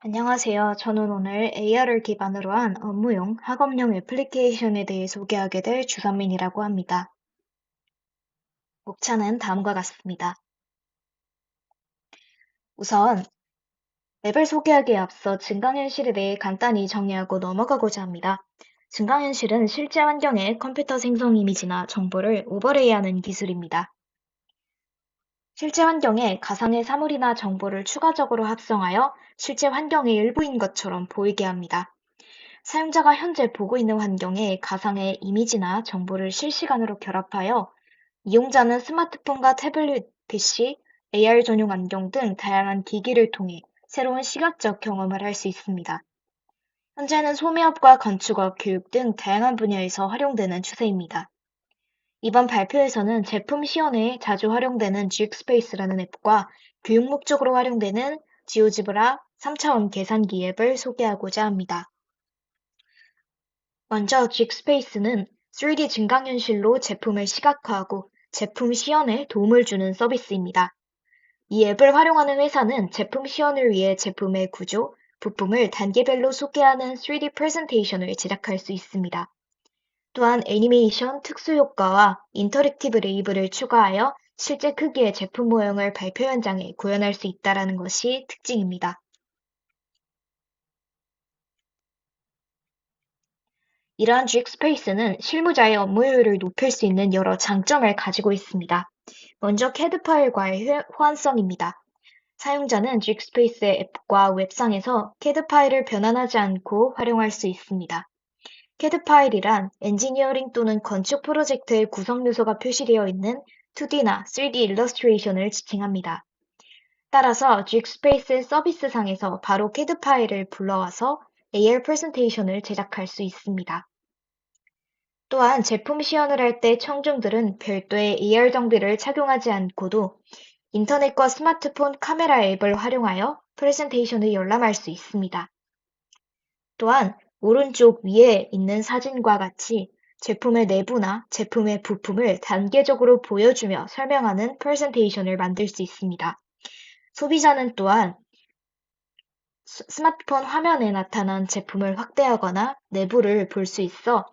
안녕하세요. 저는 오늘 AR을 기반으로 한 업무용 학업용 애플리케이션에 대해 소개하게 될 주선민이라고 합니다. 목차는 다음과 같습니다. 우선 앱을 소개하기에 앞서 증강현실에 대해 간단히 정리하고 넘어가고자 합니다. 증강현실은 실제 환경에 컴퓨터 생성 이미지나 정보를 오버레이하는 기술입니다. 실제 환경에 가상의 사물이나 정보를 추가적으로 합성하여 실제 환경의 일부인 것처럼 보이게 합니다. 사용자가 현재 보고 있는 환경에 가상의 이미지나 정보를 실시간으로 결합하여 이용자는 스마트폰과 태블릿, PC, AR 전용 안경 등 다양한 기기를 통해 새로운 시각적 경험을 할 수 있습니다. 현재는 소매업과 건축업, 교육 등 다양한 분야에서 활용되는 추세입니다. 이번 발표에서는 제품 시연에 자주 활용되는 GSpace라는 앱과 교육 목적으로 활용되는 지오지브라 3차원 계산기 앱을 소개하고자 합니다. 먼저 직스페이스는 3D 증강현실로 제품을 시각화하고 제품 시연에 도움을 주는 서비스입니다. 이 앱을 활용하는 회사는 제품 시연을 위해 제품의 구조, 부품을 단계별로 소개하는 3D 프레젠테이션을 제작할 수 있습니다. 또한 애니메이션, 특수 효과와 인터랙티브 레이블을 추가하여 실제 크기의 제품 모형을 발표 현장에 구현할 수 있다는 것이 특징입니다. 이러한 직스페이스는 실무자의 업무 효율을 높일 수 있는 여러 장점을 가지고 있습니다. 먼저 CAD 파일과의 호환성입니다. 사용자는 직스페이스의 앱과 웹상에서 CAD 파일을 변환하지 않고 활용할 수 있습니다. CAD 파일이란 엔지니어링 또는 건축 프로젝트의 구성 요소가 표시되어 있는 2D나 3D 일러스트레이션을 지칭합니다. 따라서 직스페이스 서비스상에서 바로 CAD 파일을 불러와서 AR 프레젠테이션을 제작할 수 있습니다. 또한 제품 시연을 할 때 청중들은 별도의 AR 장비를 착용하지 않고도 인터넷과 스마트폰 카메라 앱을 활용하여 프레젠테이션을 열람할 수 있습니다. 또한 오른쪽 위에 있는 사진과 같이 제품의 내부나 제품의 부품을 단계적으로 보여주며 설명하는 프레젠테이션을 만들 수 있습니다. 소비자는 또한 스마트폰 화면에 나타난 제품을 확대하거나 내부를 볼 수 있어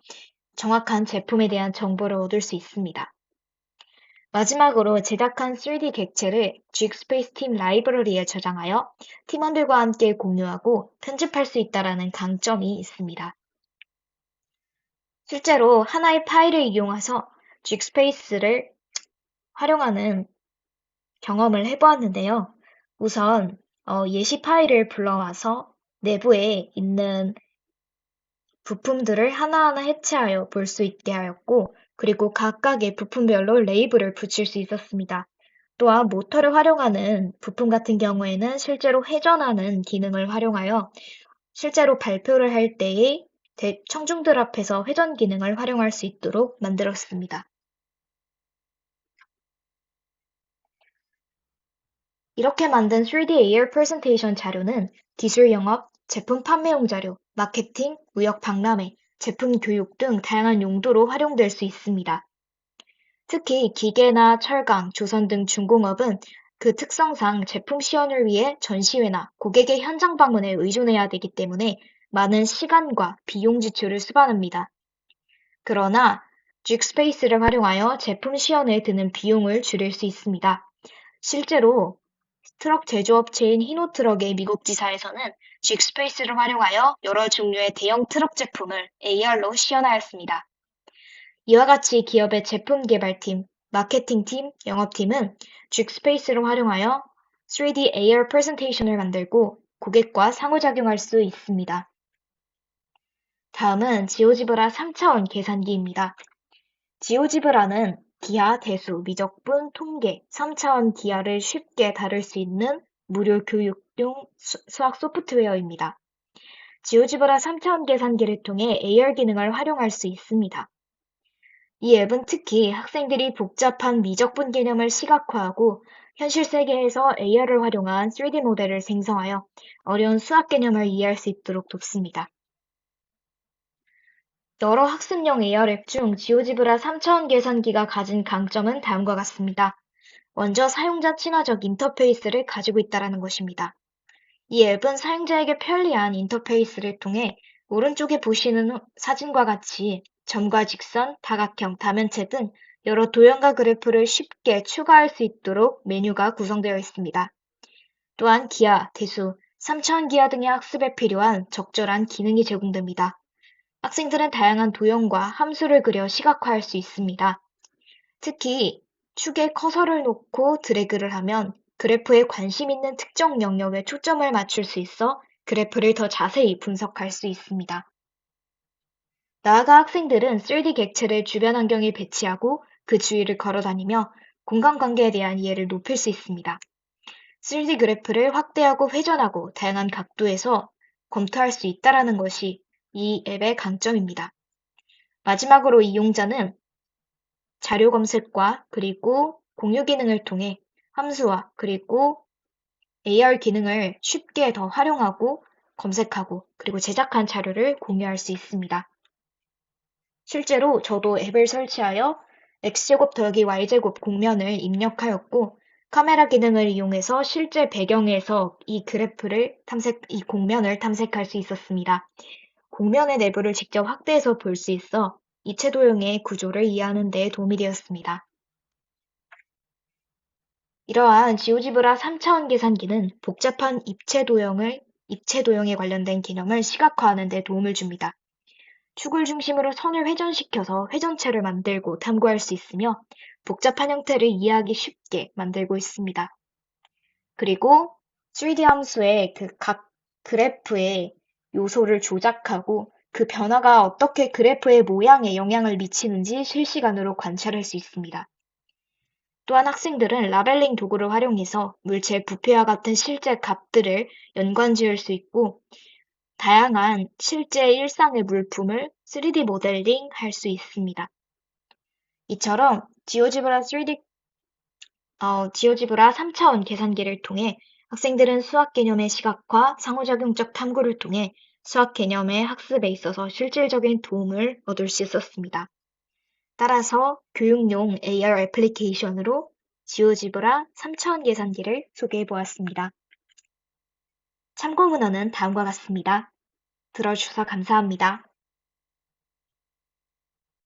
정확한 제품에 대한 정보를 얻을 수 있습니다. 마지막으로 제작한 3D 객체를 직스페이스 팀 라이브러리에 저장하여 팀원들과 함께 공유하고 편집할 수 있다는 강점이 있습니다. 실제로 하나의 파일을 이용해서 직스페이스를 활용하는 경험을 해보았는데요. 우선 예시 파일을 불러와서 내부에 있는 부품들을 하나하나 해체하여 볼 수 있게 하였고, 그리고 각각의 부품별로 레이블을 붙일 수 있었습니다. 또한 모터를 활용하는 부품 같은 경우에는 실제로 회전하는 기능을 활용하여 실제로 발표를 할 때에 청중들 앞에서 회전 기능을 활용할 수 있도록 만들었습니다. 이렇게 만든 3D AR 프레젠테이션 자료는 기술 영업, 제품 판매용 자료, 마케팅, 무역 박람회, 제품 교육 등 다양한 용도로 활용될 수 있습니다. 특히 기계나 철강, 조선 등 중공업은 그 특성상 제품 시연을 위해 전시회나 고객의 현장 방문에 의존해야 되기 때문에 많은 시간과 비용 지출을 수반합니다. 그러나 직스페이스를 활용하여 제품 시연에 드는 비용을 줄일 수 있습니다. 실제로 트럭 제조업체인 히노트럭의 미국 지사에서는 직스페이스를 활용하여 여러 종류의 대형 트럭 제품을 AR로 시연하였습니다. 이와 같이 기업의 제품 개발팀, 마케팅팀, 영업팀은 직스페이스를 활용하여 3D AR 프레젠테이션을 만들고 고객과 상호작용할 수 있습니다. 다음은 지오지브라 3차원 계산기입니다. 지오지브라는 기하, 대수, 미적분, 통계, 3차원 기하를 쉽게 다룰 수 있는 무료 교육용 수학 소프트웨어입니다. 지오지브라 3차원 계산기를 통해 AR 기능을 활용할 수 있습니다. 이 앱은 특히 학생들이 복잡한 미적분 개념을 시각화하고 현실 세계에서 AR을 활용한 3D 모델을 생성하여 어려운 수학 개념을 이해할 수 있도록 돕습니다. 여러 학습용 AR 앱 중 지오지브라 3차원 계산기가 가진 강점은 다음과 같습니다. 먼저 사용자 친화적 인터페이스를 가지고 있다는 것입니다. 이 앱은 사용자에게 편리한 인터페이스를 통해 오른쪽에 보시는 사진과 같이 점과 직선, 다각형, 다면체 등 여러 도형과 그래프를 쉽게 추가할 수 있도록 메뉴가 구성되어 있습니다. 또한 기하, 대수, 3차원 기하 등의 학습에 필요한 적절한 기능이 제공됩니다. 학생들은 다양한 도형과 함수를 그려 시각화할 수 있습니다. 특히 축에 커서를 놓고 드래그를 하면 그래프에 관심 있는 특정 영역에 초점을 맞출 수 있어 그래프를 더 자세히 분석할 수 있습니다. 나아가 학생들은 3D 객체를 주변 환경에 배치하고 그 주위를 걸어다니며 공간관계에 대한 이해를 높일 수 있습니다. 3D 그래프를 확대하고 회전하고 다양한 각도에서 검토할 수 있다는 것이 이 앱의 강점입니다. 마지막으로 이용자는 자료 검색과 그리고 공유 기능을 통해 함수와 그리고 AR 기능을 쉽게 더 활용하고 검색하고 그리고 제작한 자료를 공유할 수 있습니다. 실제로 저도 앱을 설치하여 x제곱 더하기 y제곱 공면을 입력하였고 카메라 기능을 이용해서 실제 배경에서 이 공면을 탐색할 수 있었습니다. 공면의 내부를 직접 확대해서 볼 수 있어 입체 도형의 구조를 이해하는 데 도움이 되었습니다. 이러한 지오지브라 3차원 계산기는 복잡한 입체 도형에 관련된 개념을 시각화하는 데 도움을 줍니다. 축을 중심으로 선을 회전시켜서 회전체를 만들고 탐구할 수 있으며 복잡한 형태를 이해하기 쉽게 만들고 있습니다. 그리고 3D 함수의 각 그래프의 요소를 조작하고 그 변화가 어떻게 그래프의 모양에 영향을 미치는지 실시간으로 관찰할 수 있습니다. 또한 학생들은 라벨링 도구를 활용해서 물체 부피와 같은 실제 값들을 연관 지을 수 있고 다양한 실제 일상의 물품을 3D 모델링 할 수 있습니다. 이처럼 지오지브라 3차원 계산기를 통해 학생들은 수학 개념의 시각화, 상호작용적 탐구를 통해 수학 개념의 학습에 있어서 실질적인 도움을 얻을 수 있었습니다. 따라서 교육용 AR 애플리케이션으로 지오지브라 3차원 계산기를 소개해 보았습니다. 참고 문헌은 다음과 같습니다. 들어주셔서 감사합니다.